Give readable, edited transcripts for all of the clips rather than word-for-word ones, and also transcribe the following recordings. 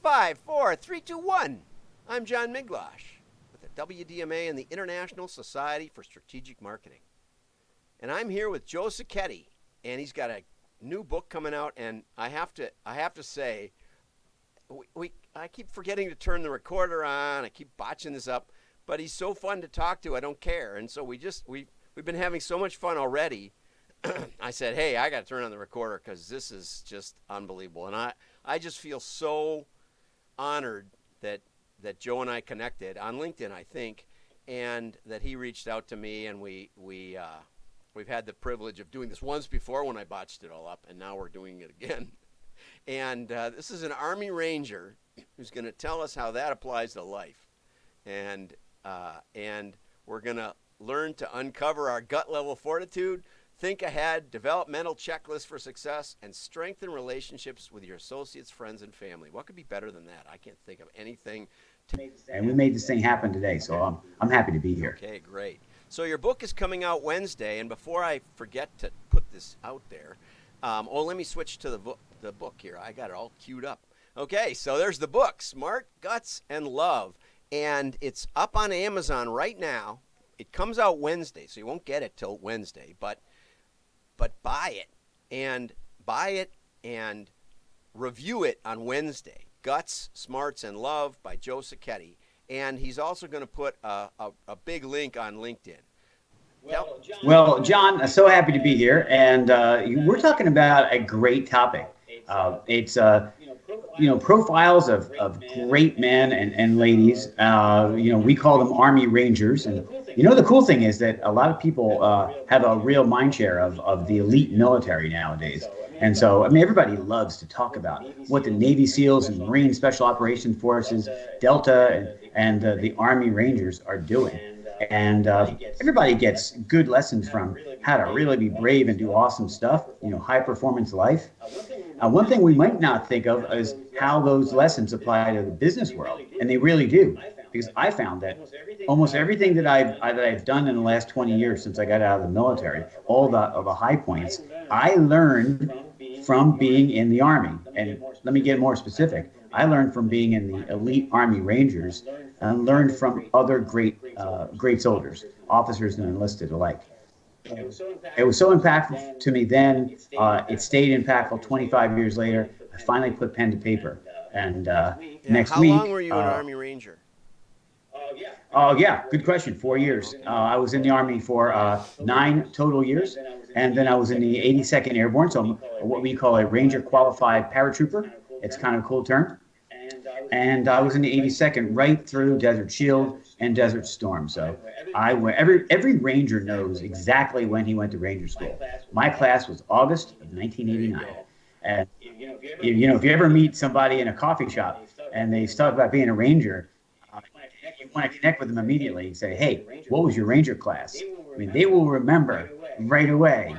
Five, four, three, two, one. I'm John Miglosh with the WDMA and the International Society for Strategic Marketing. And I'm here with Joe Sacchetti, and he's got a new book coming out, and I have to say, I keep forgetting to turn the recorder on. I keep botching this up, but he's so fun to talk to, I don't care. And so we've been having so much fun already. I said, hey, I got to turn on the recorder because this is just unbelievable. And I just feel so honored that Joe and I connected on LinkedIn, I think, and that he reached out to me, and we've had the privilege of doing this once before when I botched it all up, and now we're doing it again. And this is an Army Ranger who's going to tell us how that applies to life, and we're going to learn to uncover our gut level fortitude, think ahead, develop mental checklists for success, and strengthen relationships with your associates, friends, and family. What could be better than that? I can't think of anything. And we made this thing happen today, so I'm happy to be here. Okay, great. So your book is coming out Wednesday, and before I forget to put this out there, let me switch to the book here. I got it all queued up. Okay, so there's the book, Smart, Guts, and Love, and it's up on Amazon right now. It comes out Wednesday, so you won't get it till Wednesday, but buy it and review it on Wednesday. Guts, Smarts, and Love by Joe Sacchetti. And he's also going to put a big link on LinkedIn. Well, John, so happy to be here. And we're talking about a great topic. It's profiles of great men and ladies. We call them Army Rangers. And, the cool thing is that a lot of people have a real mind share of the elite military nowadays. And so, everybody loves to talk about what the Navy SEALs and Marine Special Operations Forces, Delta, and the Army Rangers are doing. And everybody gets good lessons from how to really be brave and do awesome stuff, high performance life. One thing we might not think of is how those lessons apply to the business world. And they really do. Because I found that almost everything that I've done in the last 20 years since I got out of the military, all the high points, I learned from being in the Army. And let me get more specific. I learned from being in the elite Army Rangers and learned from other great soldiers, officers and enlisted alike. It was so impactful to me then. It stayed impactful 25 years later. I finally put pen to paper. And next week... How long were you an Army Ranger? Oh, yeah. Good question. 4 years. I was in the Army for 9 total years. And then I was in the 82nd Airborne, so what we call a Ranger Qualified Paratrooper. It's kind of a cool term. And I was in the 82nd right through Desert Shield and Desert Storm. So every Ranger knows exactly when he went to Ranger School. My class was August of 1989. And, if you ever meet somebody in a coffee shop and they talk about being a Ranger, you want to connect with them immediately and say, hey, what was your Ranger class? They will remember right away,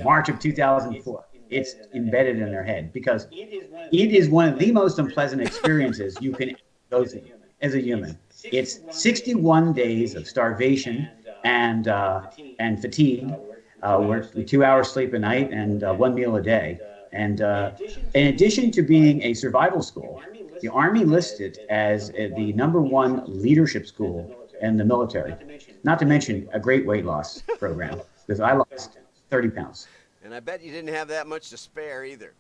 March of 2004. It's embedded in their head because it is one of the most unpleasant experiences you can go through as a human. It's 61 days of starvation and fatigue, with 2 hours sleep a night and 1 meal a day. And in addition to being a survival school, the Army listed as the #1 leadership school in the military. Not to mention a great weight loss program because I lost 30 pounds. And I bet you didn't have that much to spare either.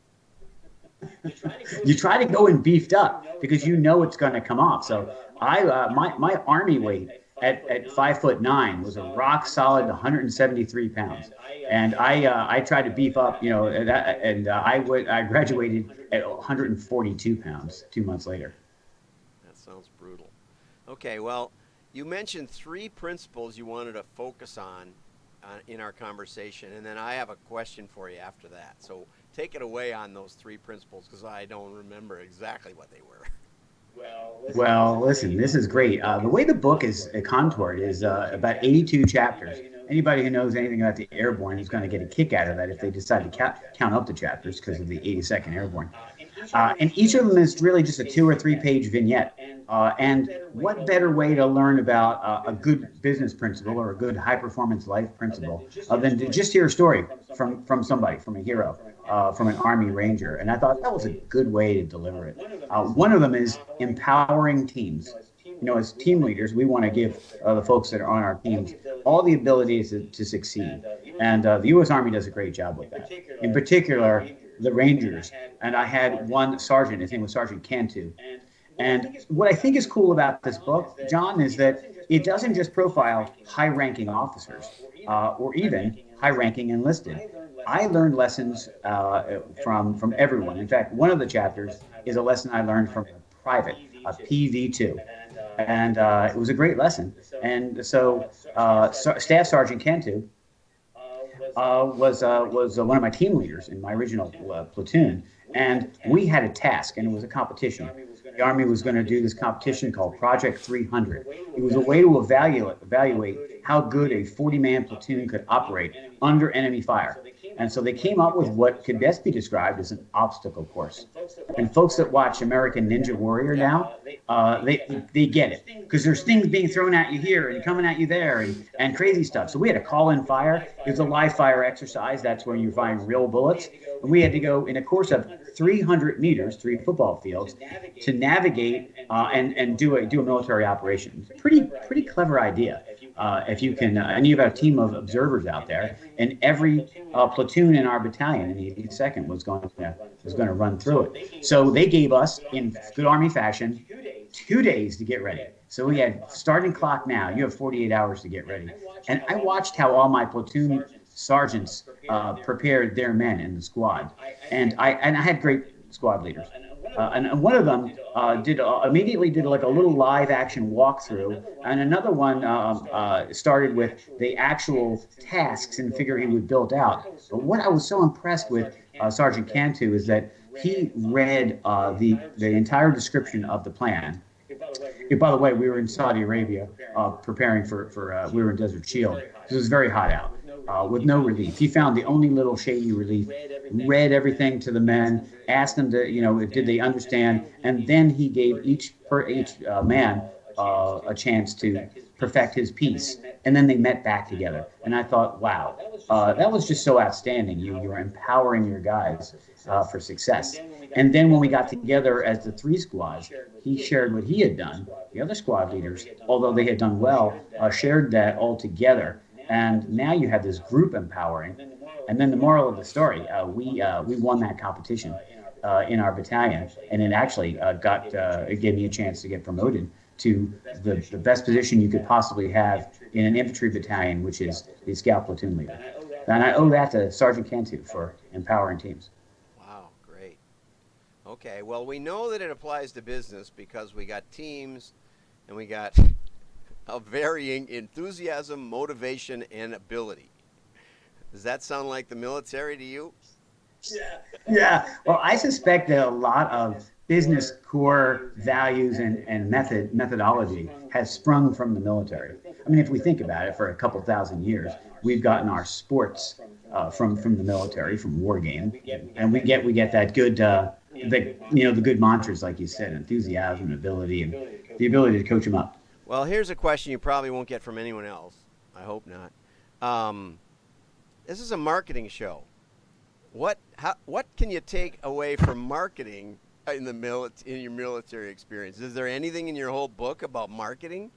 You try to go in beefed up because it's going to come off. So my Army weight at 5'9" was a rock solid 173 pounds. And I tried to beef up, I graduated at 142 pounds 2 months later. That sounds brutal. Okay, well, you mentioned 3 principles you wanted to focus on in our conversation, and then I have a question for you after that. So take it away on those 3 principles because I don't remember exactly what they were. Well, listen, this is great. The way the book is contoured is about 82 chapters. Anybody who knows anything about the Airborne is going to get a kick out of that if they decide to count up the chapters because of the 82nd Airborne. And each of them is really just a 2 or 3 page vignette. And what better way to learn about a good business principle or a good high performance life principle than to just hear a story from somebody, from a hero. from an Army Ranger, and I thought that was a good way to deliver it. One of them is empowering teams. As team leaders, we want to give the folks that are on our teams all the abilities to succeed. And the U.S. Army does a great job with that. In particular, the Rangers. And I had one sergeant, his name was Sergeant Cantu. And what I think is cool about this book, John, is that it doesn't just profile high-ranking officers or even high-ranking enlisted. I learned lessons from everyone. In fact, one of the chapters is a lesson I learned from a private, a PV2. And it was a great lesson. And so Staff Sergeant Cantu was one of my team leaders in my original platoon. And we had a task, and it was a competition. The Army was going to do this competition called Project 300. It was a way to evaluate how good a 40-man platoon could operate under enemy fire. And so they came up with what could best be described as an obstacle course. And folks that watch American Ninja Warrior now, they get it. Because there's things being thrown at you here and coming at you there and crazy stuff. So we had to call in fire. It was a live fire exercise. That's where you find real bullets. And we had to go in a course of 300 meters, 3 football fields, to navigate and do a military operation. Pretty clever idea. If you can, and you have a team of observers out there, and every platoon in our battalion in the 82nd was going to run through it. So they gave us, in good Army fashion, 2 days to get ready. So we had starting clock now. You have 48 hours to get ready. And I watched how all my platoon sergeants prepared their men in the squad, and I had great squad leaders. And one of them immediately did like a little live action walkthrough, and another one started with the actual tasks and figure he would build out. But what I was so impressed with Sergeant Cantu is that he read the entire description of the plan. By the way, we were in Saudi Arabia preparing for we were in Desert Shield. It was very hot out. With no relief. He found the only little shady relief, read everything to the men, asked them to, did they understand? And then he gave each man a chance to perfect his piece. And then they met back together. And I thought, wow, that was just so outstanding. You were empowering your guys for success. And then when we got together as the 3 squads, he shared what he had done. The other squad leaders, although they had done well, shared that all together. And now you have this group empowering. And then the moral of the story, we won that competition in our battalion. And it actually it gave me a chance to get promoted to the best position you could possibly have in an infantry battalion, which is the scout platoon leader. And I owe that to Sergeant Cantu for empowering teams. Wow, great. Okay, well, we know that it applies to business because we got teams and we got of varying enthusiasm, motivation, and ability. Does that sound like the military to you? Yeah. Well, I suspect that a lot of business core values and methodology has sprung from the military. I mean, if we think about it, for a couple thousand years, we've gotten our sports from the military, from war game, and we get that good the good mantras, like you said, enthusiasm, ability, and the ability to coach them up. Well, here's a question you probably won't get from anyone else. I hope not. This is a marketing show. What can you take away from marketing in your military experience? Is there anything in your whole book about marketing?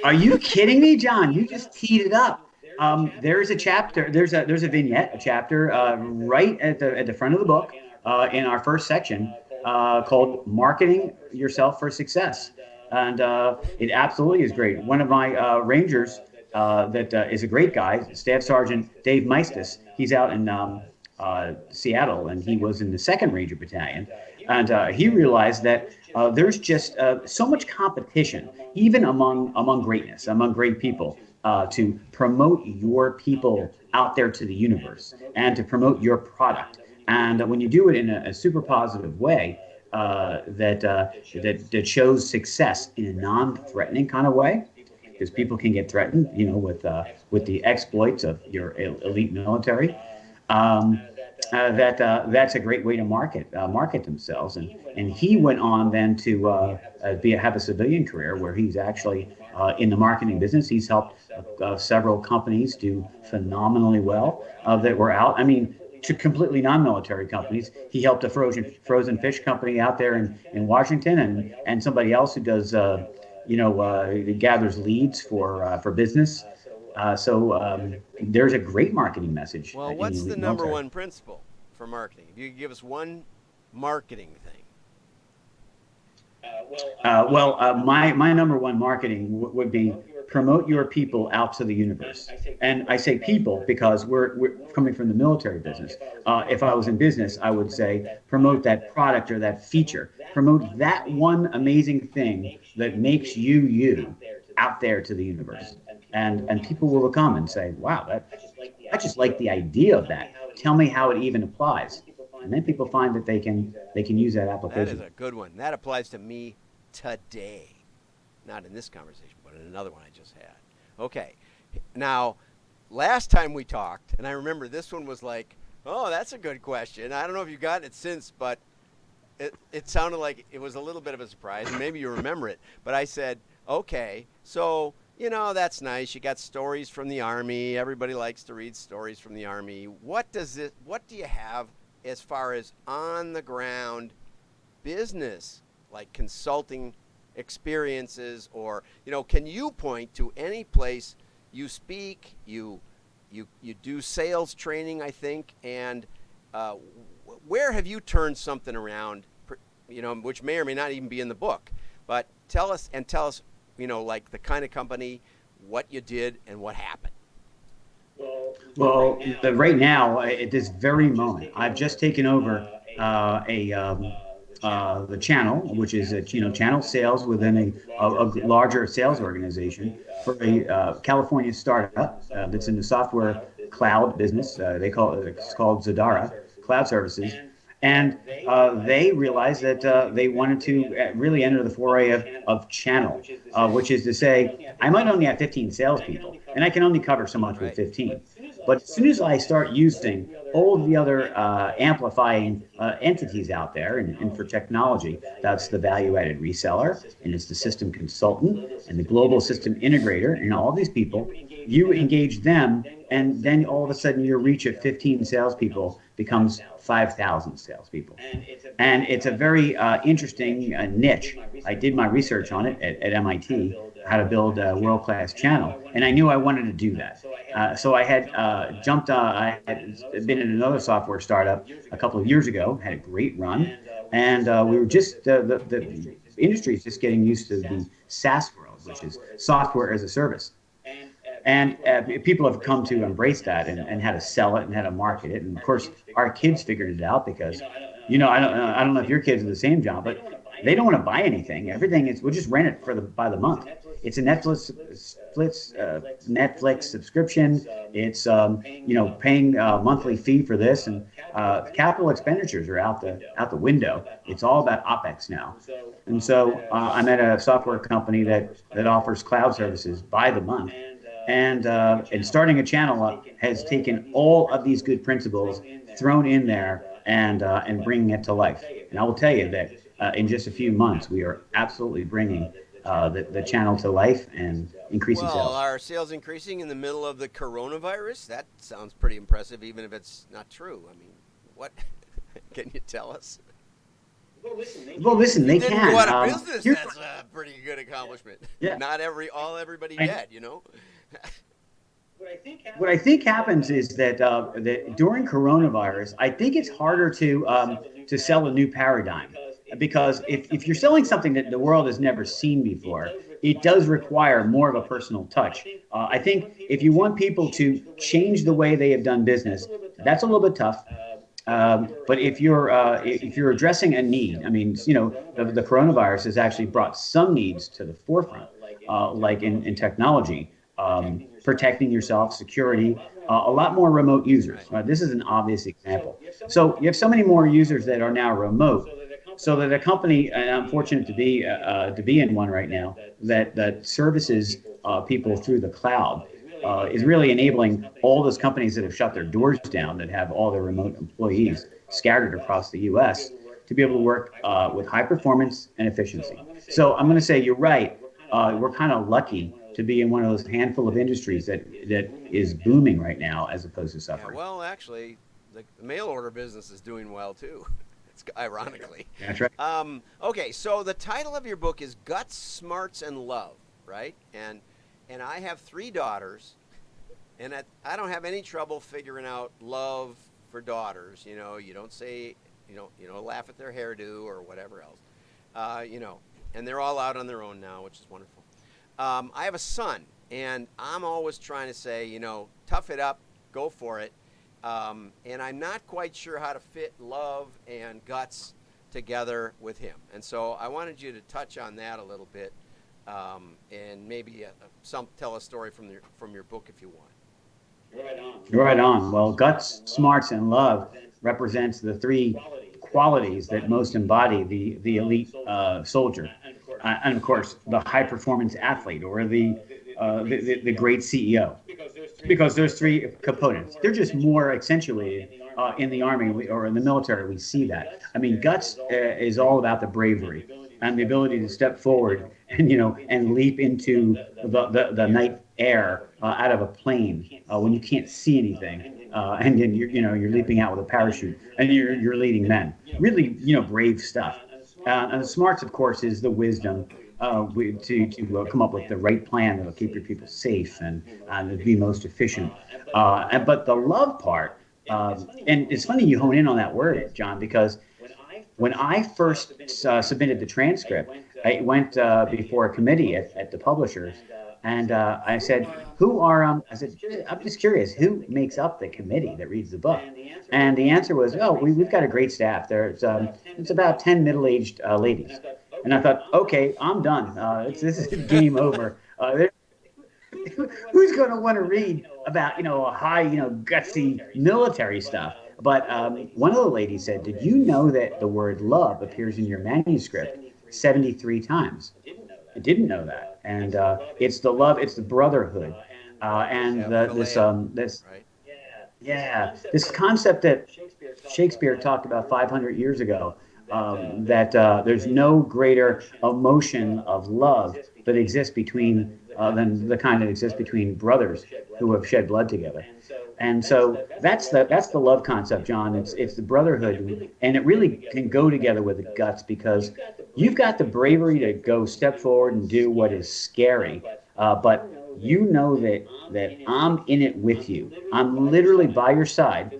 Are you kidding me, John? You just teed it up. There's a chapter. There's a vignette, a chapter right at the front of the book in our first section called "Marketing Yourself for Success." And it absolutely is great. One of my Rangers that is a great guy, Staff Sergeant Dave Meistis. He's out in Seattle, and he was in the 2nd Ranger Battalion. And he realized that there's just so much competition, even among greatness, among great people, to promote your people out there to the universe and to promote your product. And when you do it in a super positive way, that shows success in a non-threatening kind of way, because people can get threatened, with the exploits of your elite military. That's a great way to market themselves. And he went on then to have a civilian career where he's actually in the marketing business. He's helped several companies do phenomenally well that were out. I mean, to completely non-military companies. He helped a frozen fish company out there in Washington, and somebody else who does gathers leads for business. There's a great marketing message Well, in the what's the elite number military. one principle for marketing? If you could give us one marketing thing. My number one marketing would be promote your people out to the universe. And I say people because we're coming from the military business. If I was in business, I would say promote that product or that feature. Promote that one amazing thing that makes you out there to the universe. And people will come and say, wow, I just like the idea of that. Tell me how it even applies. And then people find that they can use that That is application. a good one. That applies to me today. Not in this conversation, but in another one I just had. Okay. Now, last time we talked, and I remember this one was like, oh, that's a good question. I don't know if you've gotten it since, but it sounded like it was a little bit of a surprise, and maybe you remember it. But I said, okay, so, that's nice. You got stories from the Army. Everybody likes to read stories from the Army. What do you have as far as on the ground business, like consulting experiences, or can you point to any place you speak, you do sales training, I think, and where have you turned something around, which may or may not even be in the book, but tell us, like the kind of company, what you did, and what happened. Well, right now, at this very moment, I've just taken over the channel, which is channel sales within a larger sales organization for a California startup that's in the software cloud business. It's called Zadara Cloud Services. And they realized that they wanted to really enter the foray of channel, which is to say, I might only have 15 salespeople, and I can only cover so much with 15. But as soon as I start using all of the other amplifying entities out there, and for technology, that's the value-added reseller, and it's the system consultant, and the global system integrator, and all these people, you engage them, and then all of a sudden your reach of 15 salespeople becomes 5,000 salespeople. And it's a very interesting niche. I did my research on it at MIT, how to build a world-class channel, and I knew I wanted to do that. So I had I had been in another software startup a couple of years ago, had a great run, and we were just, the industry is just getting used to the SaaS world, which is software as a service. And people have come to embrace that and how to sell it and how to market it. And of course, our kids figured it out because, I don't know if your kids are the same, John, but they don't want to buy anything. Everything is, we'll just rent it by the month. It's a Netflix subscription. It's paying a monthly fee for this, and capital expenditures are out the window. It's all about OpEx now. And so I'm at a software company that offers cloud services by the month. And starting a channel up has taken all of these good principles, thrown in there, and bringing it to life. And I will tell you that in just a few months, we are absolutely bringing the channel to life and increasing sales. Well, are sales increasing in the middle of the coronavirus? That sounds pretty impressive, even if it's not true. I mean, what can you tell us? Well, listen, they didn't can. go out of business. That's a pretty good accomplishment. Yeah. Not everybody dead, What I think happens is that during coronavirus, I think it's harder to sell a new paradigm, because if you're selling something that the world has never seen before, it does require more of a personal touch. I think if you want people to change the way they have done business, that's a little bit tough. But if you're addressing a need, I mean, the coronavirus has actually brought some needs to the forefront, like in technology, protecting yourself, security, a lot more remote users. This is an obvious example. So you have so many more users that are now remote, so that a company, and I'm fortunate to be in one right now, that services people through the cloud. Is really enabling all those companies that have shut their doors down, that have all their remote employees scattered across the U.S., to be able to work with high performance and efficiency. So I'm going to say you're right. We're kind of lucky to be in one of those handful of industries that is booming right now, as opposed to suffering. Yeah, well, actually, the mail order business is doing well too. It's ironically. That's right. Okay, so the title of your book is Guts, Smarts, and Love, right? And I have 3 daughters, and I don't have any trouble figuring out love for daughters. You know, you don't say, laugh at their hairdo or whatever else. And they're all out on their own now, which is wonderful. I have a son, and I'm always trying to say, tough it up, go for it. And I'm not quite sure how to fit love and guts together with him. And so I wanted you to touch on that a little bit, and maybe tell a story from your book if you want. Right on. Well, guts, smarts, and love represents the 3 qualities that most embody the elite soldier, and of course the high performance athlete or the great CEO. Because there's 3 components. They're just more accentuated in the Army or in the military. We see that. I mean, guts is all about the bravery and the ability to step forward and leap into the night air out of a plane when you can't see anything, and then you're leaping out with a parachute and you're leading men. Really, brave stuff. And the smarts, of course, is the wisdom to come up with the right plan that'll keep your people safe and be most efficient. But the love part, and it's funny you hone in on that word, John, because when I first submitted the transcript, I went before a committee at the publishers, and I said, I said, I'm just curious, who makes up the committee that reads the book? And the answer was, we've got a great staff. It's about 10 middle-aged ladies. And I thought, okay, I'm done. This is game over. Who's going to want to read about, high, gutsy military stuff? But one of the ladies said, did you know that the word love appears in your manuscript 73 times? I didn't know that. And it's the love, it's the brotherhood. This concept that Shakespeare talked about 500 years ago, that there's no greater emotion of love that exists between than the kind that exists between brothers who have shed blood together. And so that's the love concept, John. It's the brotherhood, and it really can go together with the guts, because you've got the bravery to go step forward and do what is scary, but you know that I'm in it with you. I'm literally by your side,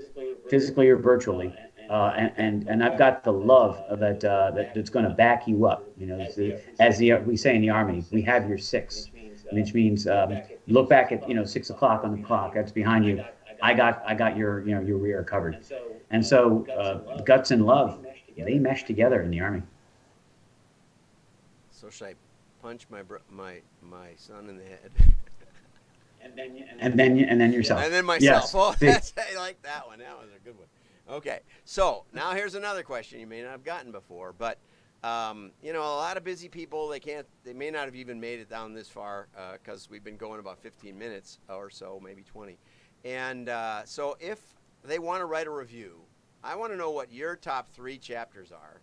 physically or virtually. And I've got the love that's going to back you up. We say in the Army, we have your 6, which means look back at 6 o'clock on the clock. That's behind you. I got your your rear covered. And so guts and love, they mesh together in the Army. So should I punch my son in the head? And then yourself. And then myself. Yes. Oh, I like that one. That was a good one. Okay, so now here's another question you may not have gotten before, but a lot of busy people, they may not have even made it down this far because we've been going about 15 minutes or so, maybe 20. And so if they want to write a review, I want to know what your top 3 chapters are,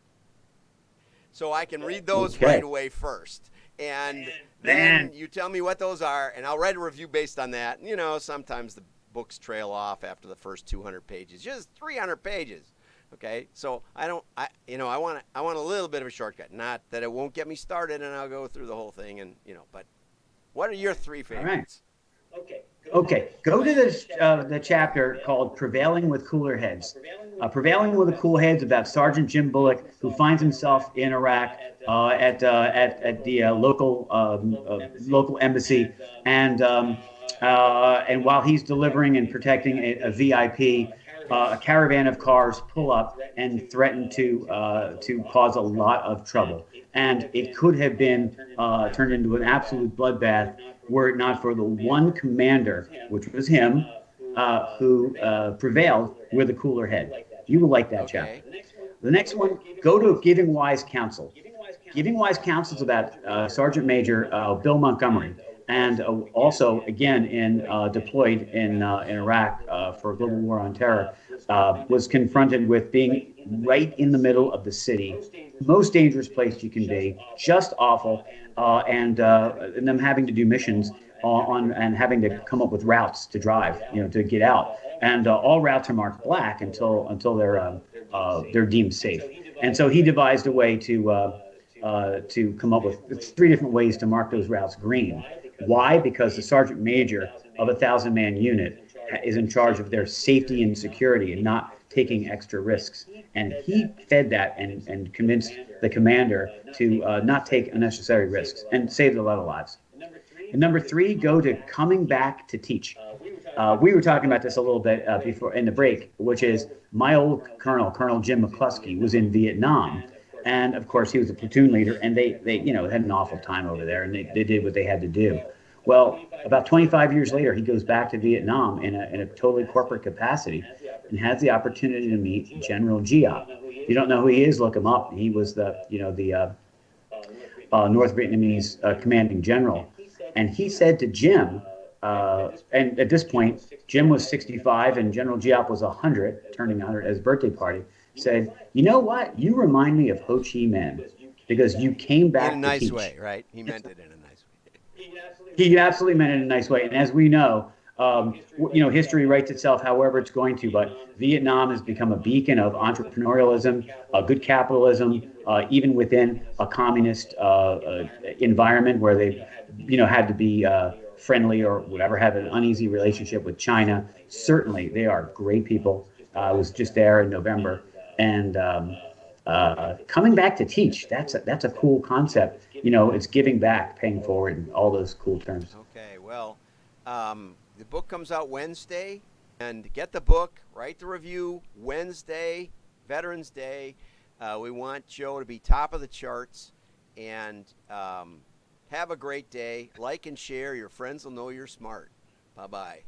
so I can read those right away first. And then you tell me what those are, and I'll write a review based on that. Sometimes the books trail off after the first 200 pages, just 300 pages. Okay, so I want a little bit of a shortcut. Not that it won't get me started, and I'll go through the whole thing, and but what are your 3 favorites? Okay, go to the chapter called "Prevailing with Cooler Heads." Prevailing with the Cool Heads, about Sergeant Jim Bullock, who finds himself in Iraq at the local embassy, and while he's delivering and protecting a VIP, a caravan of cars pull up and threaten to cause a lot of trouble. And it could have been turned into an absolute bloodbath were it not for the one commander, which was him, who prevailed with a cooler head. You will like that chapter. The next one, go to Giving Wise Counsel. Giving Wise Counsel is about Sergeant Major Bill Montgomery, and also again deployed in Iraq for a global war on terror, was confronted with being right in the middle of the city, most dangerous place you can be, just awful, and them having to do missions on and having to come up with routes to drive, to get out, and all routes are marked black until they're deemed safe, and so he devised a way to come up with three different ways to mark those routes green. Why? Because the sergeant major of a 1,000-man unit is in charge of their safety and security and not taking extra risks. And he fed that and convinced the commander to not take unnecessary risks and saved a lot of lives. And number three, go to coming back to teach. We were talking about this a little bit before in the break, which is my old Colonel Jim McCluskey, was in Vietnam. And of course, he was a platoon leader, and they had an awful time over there, and they did what they had to do. Well, about 25 years later, he goes back to Vietnam in a totally corporate capacity and has the opportunity to meet General Giap. If you don't know who he is, look him up. He was the North Vietnamese commanding general. And he said to Jim, and at this point, Jim was 65 and General Giap was 100, turning 100 as his birthday party, said, "You know what? You remind me of Ho Chi Minh because you came back in a nice to teach." way, right? He meant it in a nice way. He absolutely meant it in a nice way. And as we know, history writes itself however it's going to, but Vietnam has become a beacon of entrepreneurialism, good capitalism, even within a communist environment where they, had to be friendly or whatever, have an uneasy relationship with China. Certainly, they are great people. I was just there in November, and coming back to teach, that's a cool concept. It's giving back, paying forward, and all those cool terms. Okay, well, the book comes out Wednesday, and get the book, write the review Wednesday, Veterans Day. We want Joe to be top of the charts, and have a great day. Like and share. Your friends will know you're smart. Bye-bye.